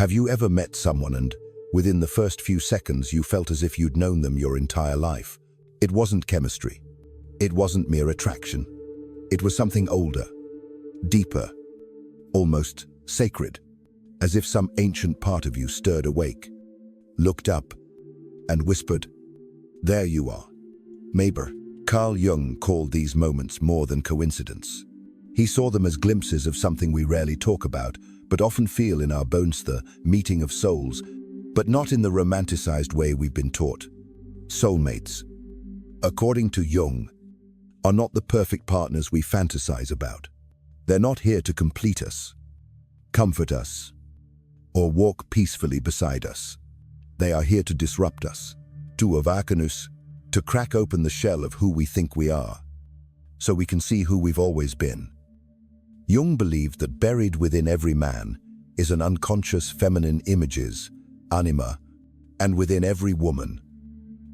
Have you ever met someone and, within the first few seconds, you felt as if you'd known them your entire life? It wasn't chemistry. It wasn't mere attraction. It was something older, deeper, almost sacred, as if some ancient part of you stirred awake, looked up, and whispered, "There you are." Maybe. Carl Jung called these moments more than coincidence. He saw them as glimpses of something we rarely talk about, but often feel in our bones, the meeting of souls, but not in the romanticized way we've been taught. Soulmates, according to Jung, are not the perfect partners we fantasize about. They're not here to complete us, comfort us, or walk peacefully beside us. They are here to disrupt us, to awaken us, to crack open the shell of who we think we are, so we can see who we've always been. Jung believed that buried within every man is an unconscious feminine images, Anima, and within every woman,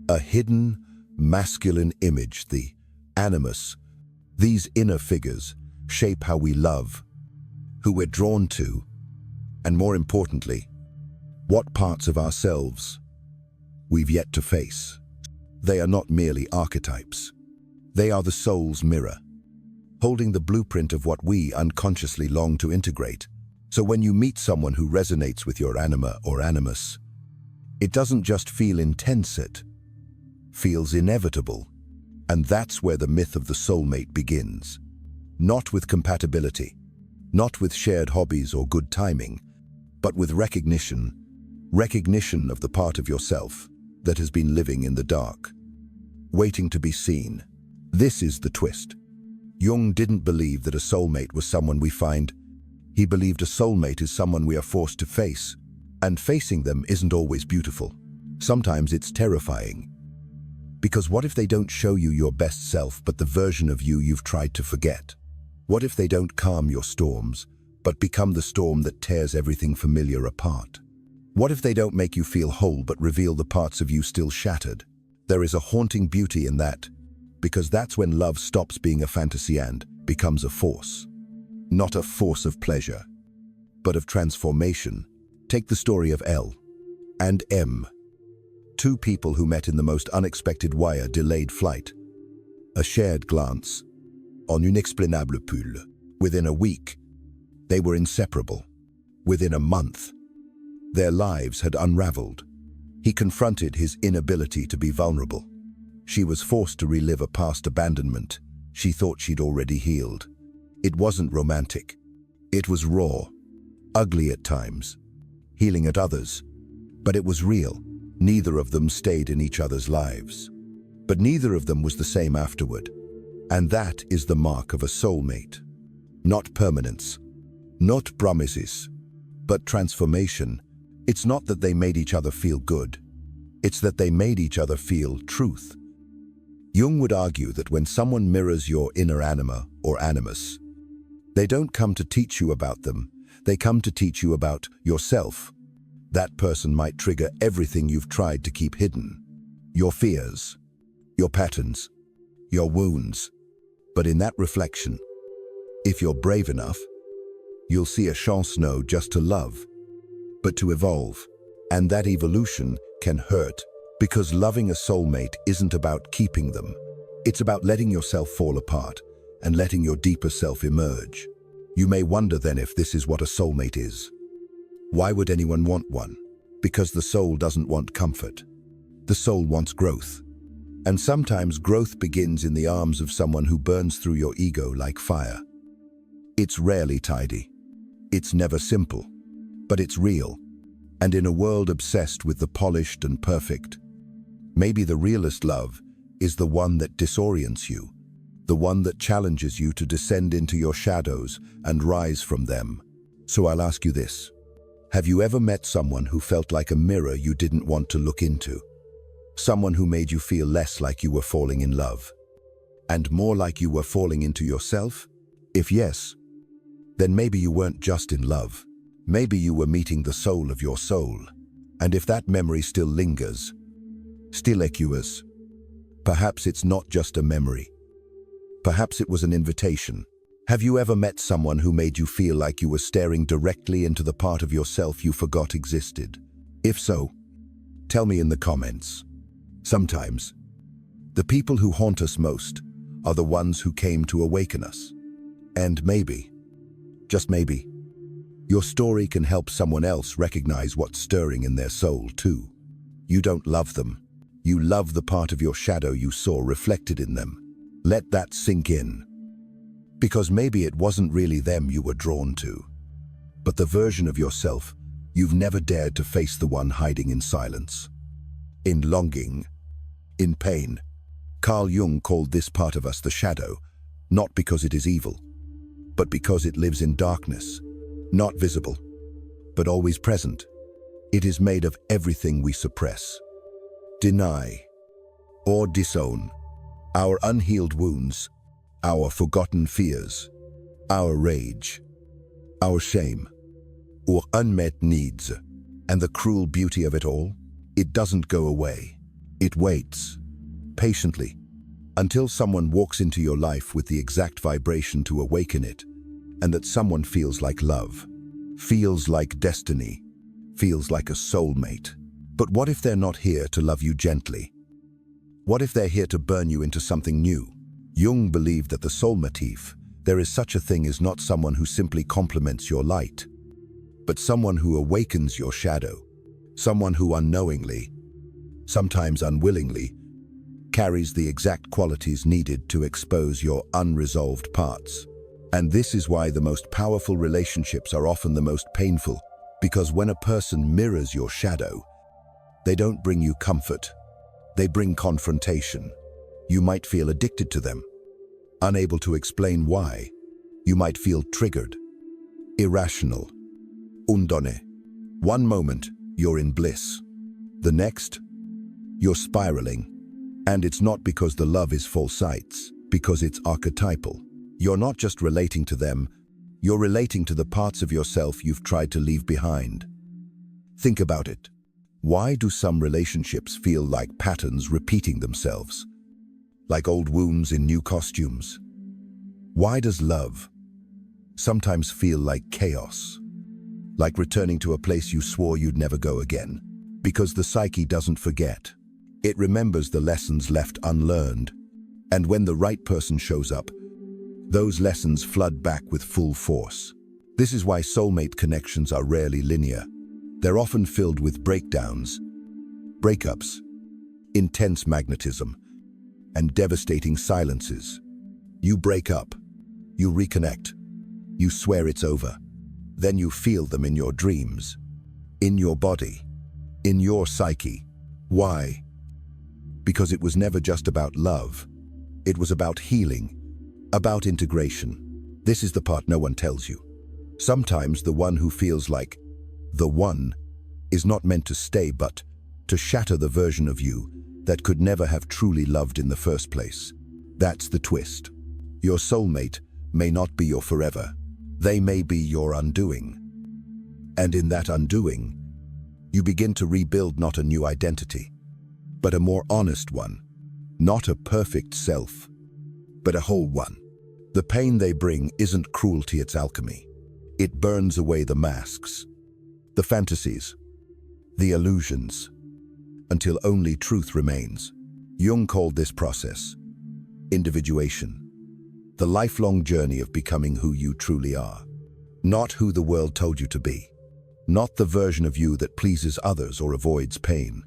a hidden masculine image, the Animus. These inner figures shape how we love, who we're drawn to, and more importantly, what parts of ourselves we've yet to face. They are not merely archetypes. They are the soul's mirror, holding the blueprint of what we unconsciously long to integrate. So when you meet someone who resonates with your anima or animus, it doesn't just feel intense, it feels inevitable. And that's where the myth of the soulmate begins. Not with compatibility, not with shared hobbies or good timing, but with recognition of the part of yourself that has been living in the dark, waiting to be seen. This is the twist. Jung didn't believe that a soulmate was someone we find. He believed a soulmate is someone we are forced to face, and facing them isn't always beautiful. Sometimes it's terrifying. Because what if they don't show you your best self, but the version of you you've tried to forget? What if they don't calm your storms, but become the storm that tears everything familiar apart? What if they don't make you feel whole, but reveal the parts of you still shattered? There is a haunting beauty in that, because that's when love stops being a fantasy and becomes a force. Not a force of pleasure, but of transformation. Take the story of L and M. Two people who met in the most unexpected wire delayed flight. A shared glance, unexplainable. Within a week, they were inseparable. Within a month, their lives had unraveled. He confronted his inability to be vulnerable. She was forced to relive a past abandonment she thought she'd already healed. It wasn't romantic. It was raw, ugly at times, healing at others, but it was real. Neither of them stayed in each other's lives, but neither of them was the same afterward. And that is the mark of a soulmate. Not permanence, not promises, but transformation. It's not that they made each other feel good. It's that they made each other feel truth. Jung would argue that when someone mirrors your inner anima or animus, they don't come to teach you about them, they come to teach you about yourself. That person might trigger everything you've tried to keep hidden. Your fears, your patterns, your wounds. But in that reflection, if you're brave enough, you'll see a chance not just to love, but to evolve. And that evolution can hurt, because loving a soulmate isn't about keeping them. It's about letting yourself fall apart and letting your deeper self emerge. You may wonder then if this is what a soulmate is. Why would anyone want one? Because the soul doesn't want comfort. The soul wants growth. And sometimes growth begins in the arms of someone who burns through your ego like fire. It's rarely tidy. It's never simple. But it's real. And in a world obsessed with the polished and perfect, maybe the realest love is the one that disorients you, the one that challenges you to descend into your shadows and rise from them. So I'll ask you this. Have you ever met someone who felt like a mirror you didn't want to look into? Someone who made you feel less like you were falling in love, and more like you were falling into yourself? If yes, then maybe you weren't just in love. Maybe you were meeting the soul of your soul. And if that memory still lingers, still echoes, perhaps it's not just a memory. Perhaps it was an invitation. Have you ever met someone who made you feel like you were staring directly into the part of yourself you forgot existed? If so, tell me in the comments. Sometimes, the people who haunt us most are the ones who came to awaken us. And maybe, just maybe, your story can help someone else recognize what's stirring in their soul too. You don't love them. You love the part of your shadow you saw reflected in them. Let that sink in. Because maybe it wasn't really them you were drawn to, but the version of yourself you've never dared to face, the one hiding in silence, in longing, in pain. Carl Jung called this part of us the shadow, not because it is evil, but because it lives in darkness, not visible, but always present. It is made of everything we suppress, deny, or disown. Our unhealed wounds, our forgotten fears, our rage, our shame, or unmet needs. And the cruel beauty of it all, it doesn't go away. It waits, patiently, until someone walks into your life with the exact vibration to awaken it, and that someone feels like love, feels like destiny, feels like a soulmate. But what if they're not here to love you gently? What if they're here to burn you into something new? Jung believed that the soul motif, there is such a thing as not someone who simply complements your light, but someone who awakens your shadow, someone who unknowingly, sometimes unwillingly, carries the exact qualities needed to expose your unresolved parts. And this is why the most powerful relationships are often the most painful, because when a person mirrors your shadow, they don't bring you comfort, they bring confrontation. You might feel addicted to them, unable to explain why. You might feel triggered, irrational, undone. One moment, you're in bliss. The next, you're spiraling. And it's not because the love is false, it's because it's archetypal. You're not just relating to them, you're relating to the parts of yourself you've tried to leave behind. Think about it. Why do some relationships feel like patterns repeating themselves? Like old wounds in new costumes? Why does love sometimes feel like chaos? Like returning to a place you swore you'd never go again? Because the psyche doesn't forget. It remembers the lessons left unlearned. And when the right person shows up, those lessons flood back with full force. This is why soulmate connections are rarely linear. They're often filled with breakdowns, breakups, intense magnetism, and devastating silences. You break up, you reconnect, you swear it's over. Then you feel them in your dreams, in your body, in your psyche. Why? Because it was never just about love. It was about healing, about integration. This is the part no one tells you. Sometimes the one who feels like the one is not meant to stay, but to shatter the version of you that could never have truly loved in the first place. That's the twist. Your soulmate may not be your forever. They may be your undoing. And in that undoing, you begin to rebuild not a new identity, but a more honest one. Not a perfect self, but a whole one. The pain they bring isn't cruelty, it's alchemy. It burns away the masks, the fantasies, the illusions, until only truth remains. Jung called this process individuation, the lifelong journey of becoming who you truly are. Not who the world told you to be, not the version of you that pleases others or avoids pain,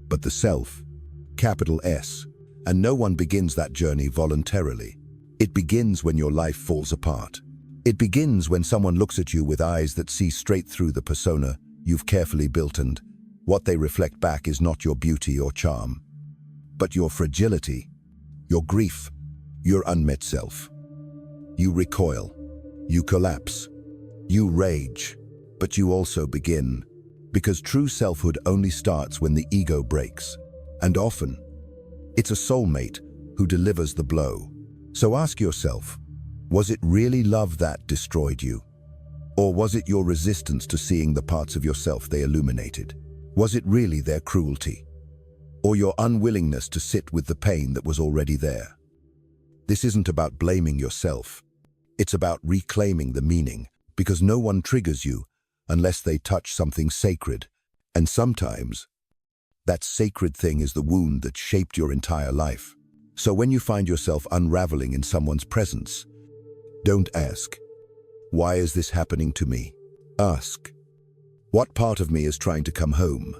but the self, capital S. And no one begins that journey voluntarily. It begins when your life falls apart. It begins when someone looks at you with eyes that see straight through the persona you've carefully built, and what they reflect back is not your beauty or charm, but your fragility, your grief, your unmet self. You recoil, you collapse, you rage, but you also begin, because true selfhood only starts when the ego breaks, and often, it's a soulmate who delivers the blow. So ask yourself, was it really love that destroyed you? Or was it your resistance to seeing the parts of yourself they illuminated? Was it really their cruelty? Or your unwillingness to sit with the pain that was already there? This isn't about blaming yourself. It's about reclaiming the meaning, because no one triggers you unless they touch something sacred. And sometimes, that sacred thing is the wound that shaped your entire life. So when you find yourself unraveling in someone's presence, don't ask, "Why is this happening to me?" Ask, "What part of me is trying to come home?"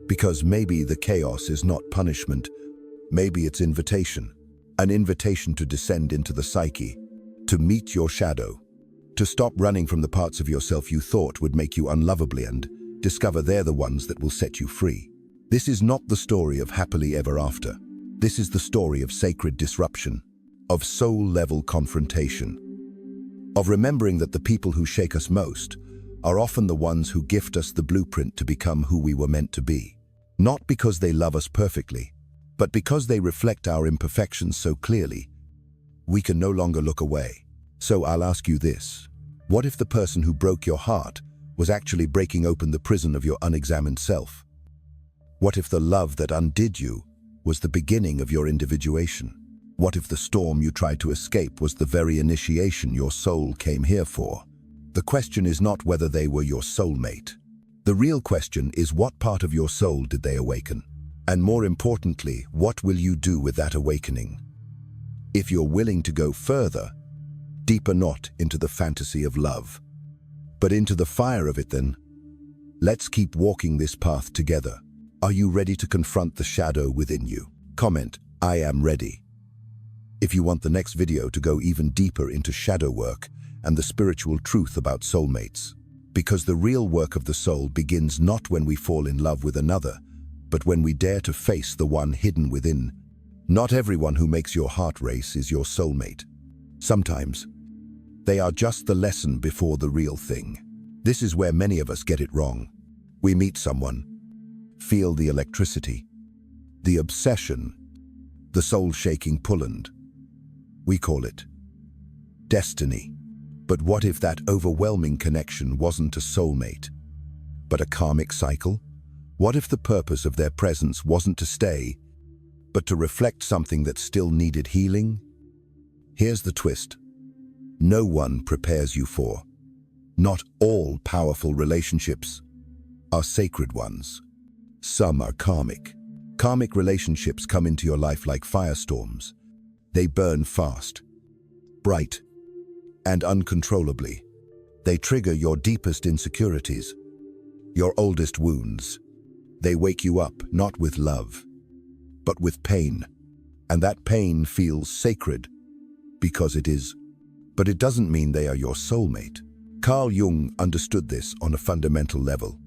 Because maybe the chaos is not punishment, maybe it's invitation. An invitation to descend into the psyche, to meet your shadow, to stop running from the parts of yourself you thought would make you unlovably and discover they're the ones that will set you free. This is not the story of happily ever after. This is the story of sacred disruption, of soul-level confrontation, of remembering that the people who shake us most are often the ones who gift us the blueprint to become who we were meant to be. Not because they love us perfectly, but because they reflect our imperfections so clearly, we can no longer look away. So I'll ask you this. What if the person who broke your heart was actually breaking open the prison of your unexamined self? What if the love that undid you was the beginning of your individuation? What if the storm you tried to escape was the very initiation your soul came here for? The question is not whether they were your soulmate. The real question is, what part of your soul did they awaken? And more importantly, what will you do with that awakening? If you're willing to go further, deeper, not into the fantasy of love, but into the fire of it, then let's keep walking this path together. Are you ready to confront the shadow within you? Comment, "I am ready," if you want the next video to go even deeper into shadow work and the spiritual truth about soulmates. Because the real work of the soul begins not when we fall in love with another, but when we dare to face the one hidden within. Not everyone who makes your heart race is your soulmate. Sometimes, they are just the lesson before the real thing. This is where many of us get it wrong. We meet someone, feel the electricity, the obsession, the soul-shaking pull, and we call it destiny. But what if that overwhelming connection wasn't a soulmate, but a karmic cycle? What if the purpose of their presence wasn't to stay, but to reflect something that still needed healing? Here's the twist. No one prepares you for. Not all powerful relationships are sacred ones. Some are karmic. Karmic relationships come into your life like firestorms. They burn fast, bright, and uncontrollably. They trigger your deepest insecurities, your oldest wounds. They wake you up not with love, but with pain. And that pain feels sacred because it is. But it doesn't mean they are your soulmate. Carl Jung understood this on a fundamental level.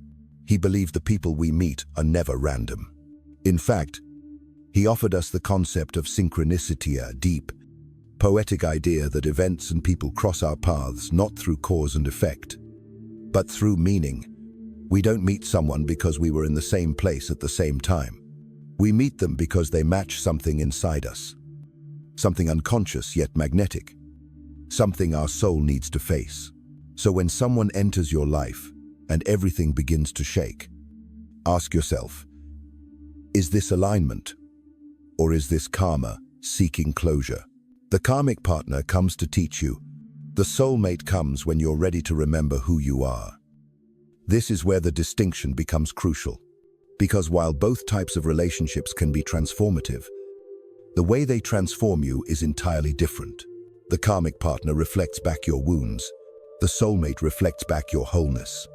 He believed the people we meet are never random. In fact, he offered us the concept of synchronicity, a deep, poetic idea that events and people cross our paths not through cause and effect, but through meaning. We don't meet someone because we were in the same place at the same time. We meet them because they match something inside us, something unconscious yet magnetic, something our soul needs to face. So when someone enters your life and everything begins to shake, ask yourself, is this alignment, or is this karma seeking closure? The karmic partner comes to teach you. The soulmate comes when you're ready to remember who you are. This is where the distinction becomes crucial. Because while both types of relationships can be transformative, the way they transform you is entirely different. The karmic partner reflects back your wounds. The soulmate reflects back your wholeness.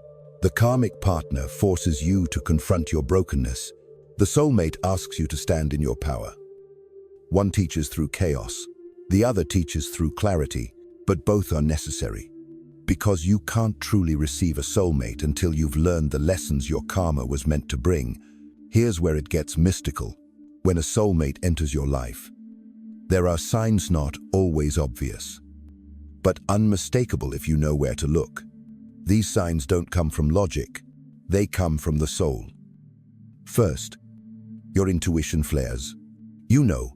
The karmic partner forces you to confront your brokenness. The soulmate asks you to stand in your power. One teaches through chaos. The other teaches through clarity, but both are necessary. Because you can't truly receive a soulmate until you've learned the lessons your karma was meant to bring. Here's where it gets mystical. When a soulmate enters your life, there are signs not always obvious, but unmistakable if you know where to look. These signs don't come from logic, they come from the soul. First, your intuition flares. You know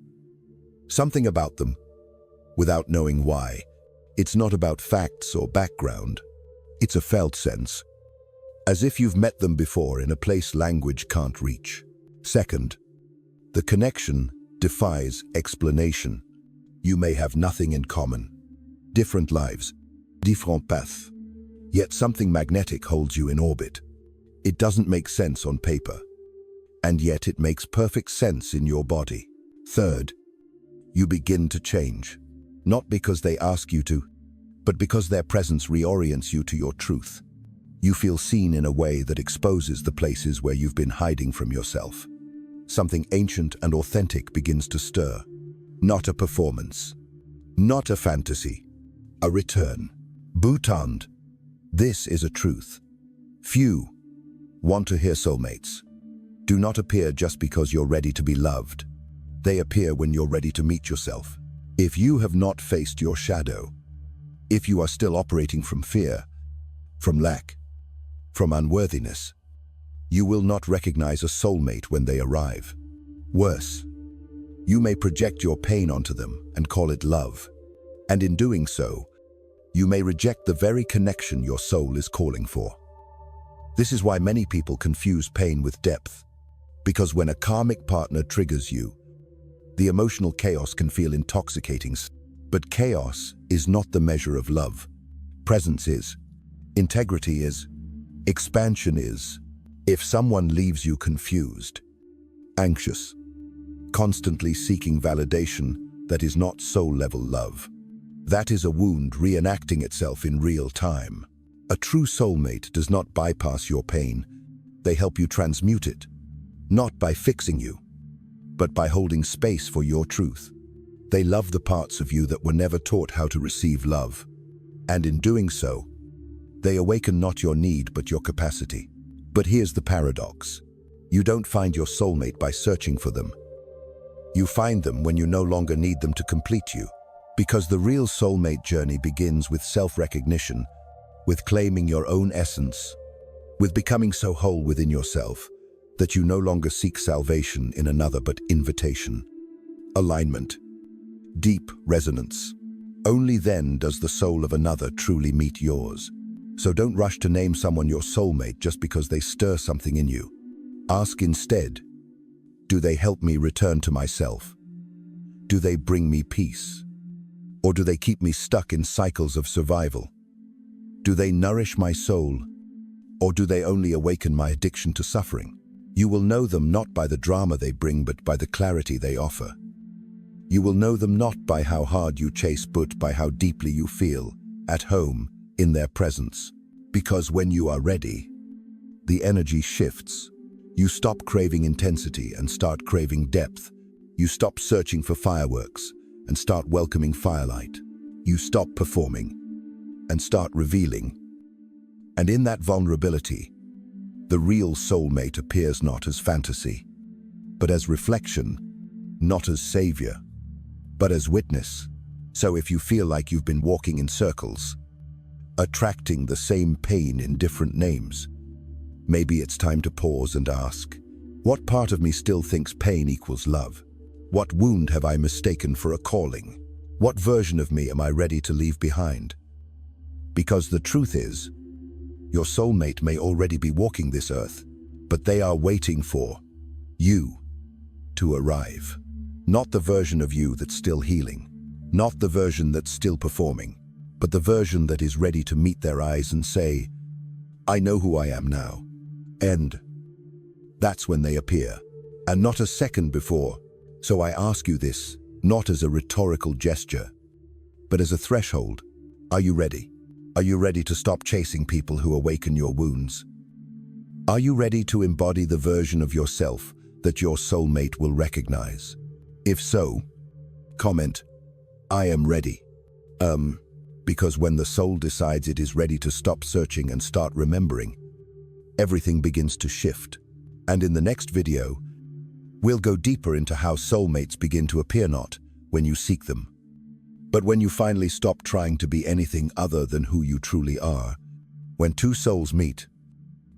something about them, without knowing why. It's not about facts or background. It's a felt sense, as if you've met them before in a place language can't reach. Second, the connection defies explanation. You may have nothing in common, different lives, différents paths. Yet something magnetic holds you in orbit. It doesn't make sense on paper, and yet it makes perfect sense in your body. Third, you begin to change, not because they ask you to, but because their presence reorients you to your truth. You feel seen in a way that exposes the places where you've been hiding from yourself. Something ancient and authentic begins to stir. Not a performance, not a fantasy, a return. Boutand. This is a truth. Few want to hear soulmates. Do not appear just because you're ready to be loved. They appear when you're ready to meet yourself. If you have not faced your shadow, if you are still operating from fear, from lack, from unworthiness, you will not recognize a soulmate when they arrive. Worse, you may project your pain onto them and call it love. And in doing so, you may reject the very connection your soul is calling for. This is why many people confuse pain with depth, because when a karmic partner triggers you, the emotional chaos can feel intoxicating. But chaos is not the measure of love. Presence is. Integrity is. Expansion is. If someone leaves you confused, anxious, constantly seeking validation, that is not soul-level love. That is a wound reenacting itself in real time. A true soulmate does not bypass your pain. They help you transmute it, not by fixing you, but by holding space for your truth. They love the parts of you that were never taught how to receive love. And in doing so, they awaken not your need but your capacity. But here's the paradox. You don't find your soulmate by searching for them. You find them when you no longer need them to complete you. Because the real soulmate journey begins with self-recognition, with claiming your own essence, with becoming so whole within yourself that you no longer seek salvation in another but invitation. Alignment. Deep resonance. Only then does the soul of another truly meet yours. So don't rush to name someone your soulmate just because they stir something in you. Ask instead, do they help me return to myself? Do they bring me peace? Or do they keep me stuck in cycles of survival? Do they nourish my soul? Or do they only awaken my addiction to suffering? You will know them not by the drama they bring, but by the clarity they offer. You will know them not by how hard you chase, but by how deeply you feel at home in their presence. Because when you are ready, the energy shifts. You stop craving intensity and start craving depth. You stop searching for fireworks and start welcoming firelight. You stop performing and start revealing. And in that vulnerability, the real soulmate appears not as fantasy, but as reflection, not as savior, but as witness. So if you feel like you've been walking in circles, attracting the same pain in different names, maybe it's time to pause and ask, what part of me still thinks pain equals love? What wound have I mistaken for a calling? What version of me am I ready to leave behind? Because the truth is, your soulmate may already be walking this earth, but they are waiting for you to arrive. Not the version of you that's still healing, not the version that's still performing, but the version that is ready to meet their eyes and say, I know who I am now. And that's when they appear, and not a second before. So I ask you this, not as a rhetorical gesture, but as a threshold. Are you ready? Are you ready to stop chasing people who awaken your wounds? Are you ready to embody the version of yourself that your soulmate will recognize? If so, comment, I am ready. Because when the soul decides it is ready to stop searching and start remembering, everything begins to shift. And in the next video, we'll go deeper into how soulmates begin to appear not when you seek them, but when you finally stop trying to be anything other than who you truly are. When two souls meet,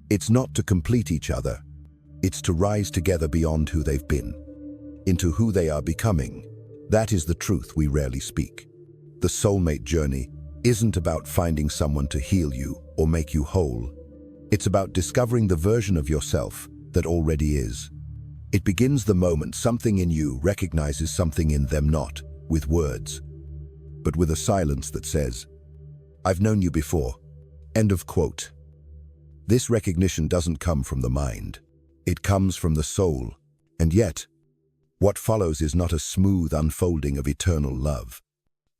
it's not to complete each other, it's to rise together beyond who they've been, into who they are becoming. That is the truth we rarely speak. The soulmate journey isn't about finding someone to heal you or make you whole. It's about discovering the version of yourself that already is. It begins the moment something in you recognizes something in them, not with words, but with a silence that says, "I've known you before." End of quote. This recognition doesn't come from the mind. It comes from the soul. And yet, what follows is not a smooth unfolding of eternal love.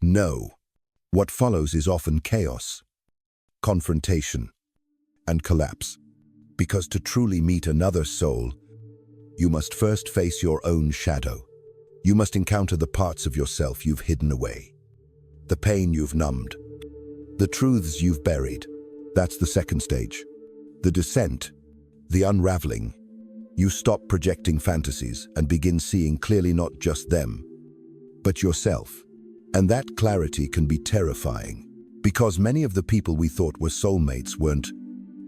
No, what follows is often chaos, confrontation, and collapse. Because to truly meet another soul, you must first face your own shadow. You must encounter the parts of yourself you've hidden away, the pain you've numbed, the truths you've buried. That's the second stage. The descent, the unraveling. You stop projecting fantasies and begin seeing clearly not just them, but yourself. And that clarity can be terrifying, because many of the people we thought were soulmates weren't.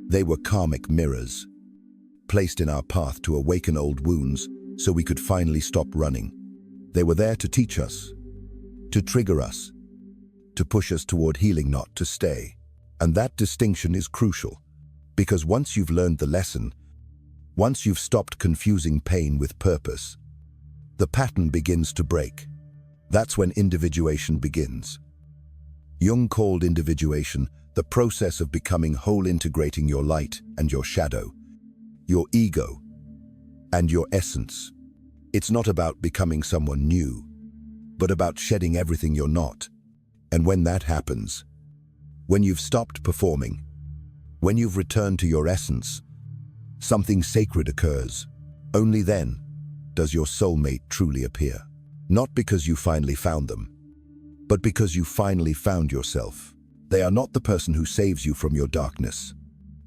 They were karmic mirrors, placed in our path to awaken old wounds so we could finally stop running. They were there to teach us, to trigger us, to push us toward healing, not to stay. And that distinction is crucial, because once you've learned the lesson, once you've stopped confusing pain with purpose, the pattern begins to break. That's when individuation begins. Jung called individuation the process of becoming whole, integrating your light and your shadow, your ego and your essence. It's not about becoming someone new, but about shedding everything you're not. And when that happens, when you've stopped performing, when you've returned to your essence, something sacred occurs. Only then does your soulmate truly appear. Not because you finally found them, but because you finally found yourself. They are not the person who saves you from your darkness.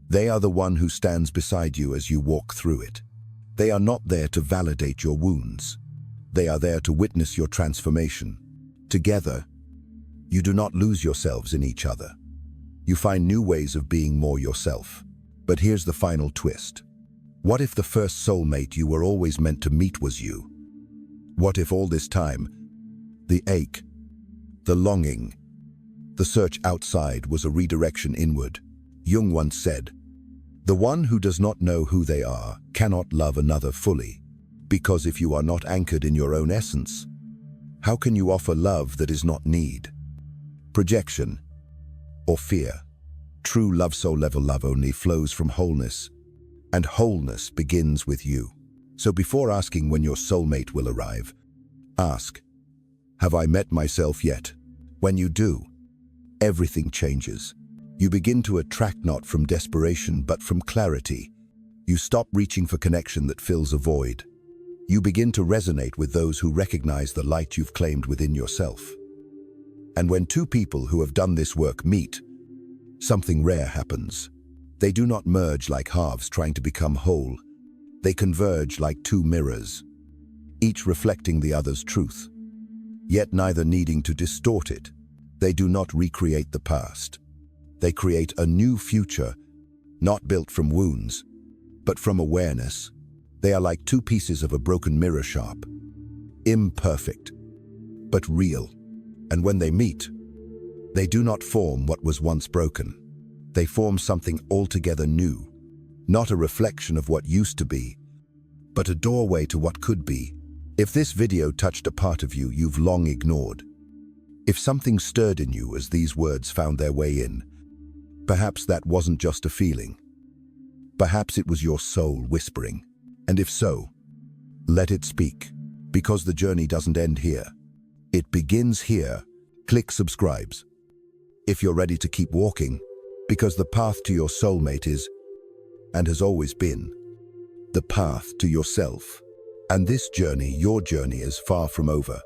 They are the one who stands beside you as you walk through it. They are not there to validate your wounds. They are there to witness your transformation. Together, you do not lose yourselves in each other. You find new ways of being more yourself. But here's the final twist. What if the first soulmate you were always meant to meet was you? What if all this time, the ache, the longing, the search outside was a redirection inward? Jung once said, "The one who does not know who they are cannot love another fully, because if you are not anchored in your own essence, how can you offer love that is not need, projection, or fear?" True love, soul level love, only flows from wholeness, and wholeness begins with you. So before asking when your soulmate will arrive, ask, have I met myself yet? When you do, everything changes. You begin to attract not from desperation, but from clarity. You stop reaching for connection that fills a void. You begin to resonate with those who recognize the light you've claimed within yourself. And when two people who have done this work meet, something rare happens. They do not merge like halves trying to become whole. They converge like two mirrors, each reflecting the other's truth, yet neither needing to distort it. They do not recreate the past. They create a new future, not built from wounds, but from awareness. They are like two pieces of a broken mirror, sharp, imperfect, but real. And when they meet, they do not form what was once broken. They form something altogether new, not a reflection of what used to be, but a doorway to what could be. If this video touched a part of you you've long ignored, if something stirred in you as these words found their way in, perhaps that wasn't just a feeling. Perhaps it was your soul whispering. And if so, let it speak, because the journey doesn't end here. It begins here. Click subscribes if you're ready to keep walking, because the path to your soulmate is, and has always been, the path to yourself. And this journey, your journey, is far from over.